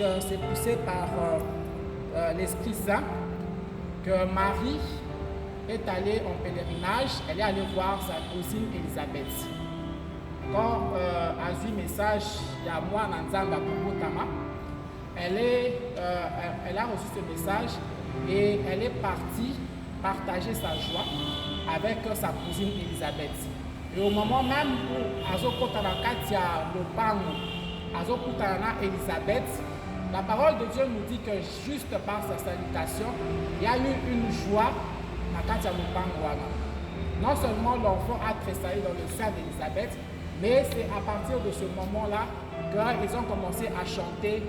que c'est poussé par l'Esprit Saint que Marie est allée en pèlerinage, elle est allée voir sa cousine Élisabeth. Quand Azui message Yamwa Nanzamba Kobotama, elle a reçu ce message et elle est partie partager sa joie avec sa cousine Élisabeth. Et au moment même où Azokotana Katia Lopango, Azokotana Élisabeth, la parole de Dieu nous dit que juste par sa salutation, il y a eu une joie à Katia Lopango. Non seulement l'enfant a tressailli dans le sein d'Élisabeth, mais c'est à partir de ce moment-là qu'ils ont commencé à chanter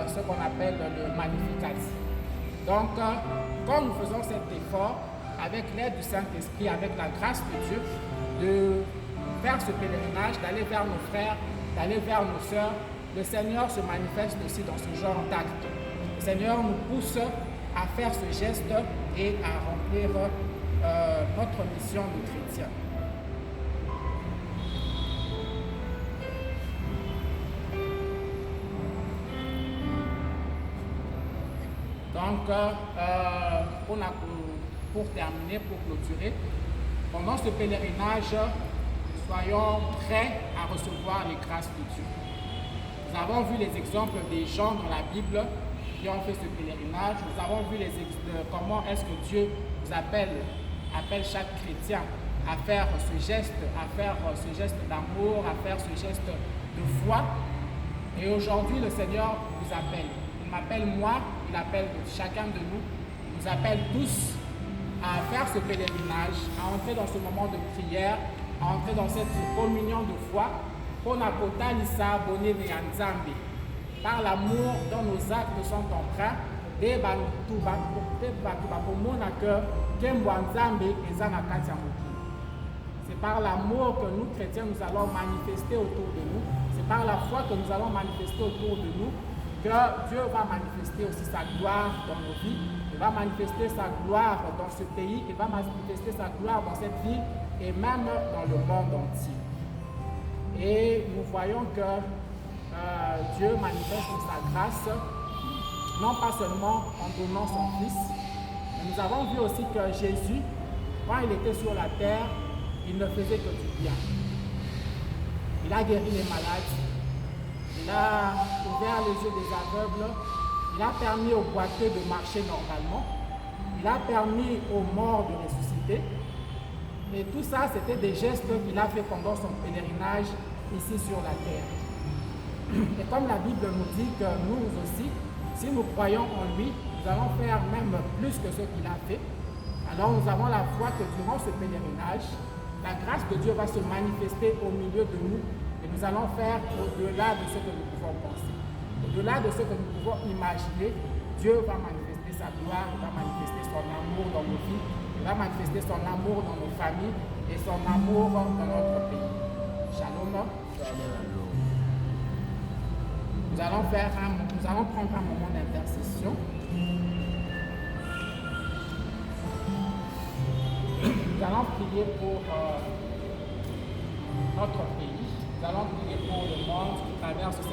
ce qu'on appelle le Magnificat. Donc, quand nous faisons cet effort, avec l'aide du Saint-Esprit, avec la grâce de Dieu, de faire ce pèlerinage, d'aller vers nos frères, d'aller vers nos sœurs, le Seigneur se manifeste aussi dans ce genre d'acte. Le Seigneur nous pousse à faire ce geste et à remplir notre mission de chrétien. Donc, pour terminer, pour clôturer, pendant ce pèlerinage, soyons prêts à recevoir les grâces de Dieu. Nous avons vu les exemples des gens dans la Bible qui ont fait ce pèlerinage. Nous avons vu comment est-ce que Dieu nous appelle chaque chrétien à faire ce geste d'amour, à faire ce geste de foi. Et aujourd'hui, le Seigneur vous appelle. Il m'appelle moi, il appelle chacun de nous, il nous appelle tous à faire ce pèlerinage, à entrer dans ce moment de prière, à entrer dans cette communion de foi, pour n'apporter l'issa bonné de Nzambe. Par l'amour dont nos actes sont empreints, c'est par l'amour que nous, chrétiens, nous allons manifester autour de nous. C'est par la foi que nous allons manifester autour de nous que Dieu va manifester aussi sa gloire dans nos vies. Il va manifester sa gloire dans ce pays. Il va manifester sa gloire dans cette ville et même dans le monde entier. Et nous voyons que Dieu manifeste sa grâce, non pas seulement en donnant son Fils, mais nous avons vu aussi que Jésus, quand il était sur la terre, il ne faisait que du bien. Il a guéri les malades, il a ouvert les yeux des aveugles, il a permis aux boiteux de marcher normalement, il a permis aux morts de ressusciter. Et tout ça, c'était des gestes qu'il a fait pendant son pèlerinage ici sur la terre. Et comme la Bible nous dit que nous aussi, si nous croyons en lui, nous allons faire même plus que ce qu'il a fait. Alors nous avons la foi que durant ce pèlerinage, la grâce de Dieu va se manifester au milieu de nous et nous allons faire au-delà de ce que nous pouvons penser. Au-delà de ce que nous pouvons imaginer, Dieu va manifester sa gloire, il va manifester son amour dans nos vies, il va manifester son amour dans nos familles et son amour dans notre pays. Shalom. Nous allons prendre un moment d'intercession. Nous allons prier pour notre pays. Nous allons prier pour le monde qui traverse cette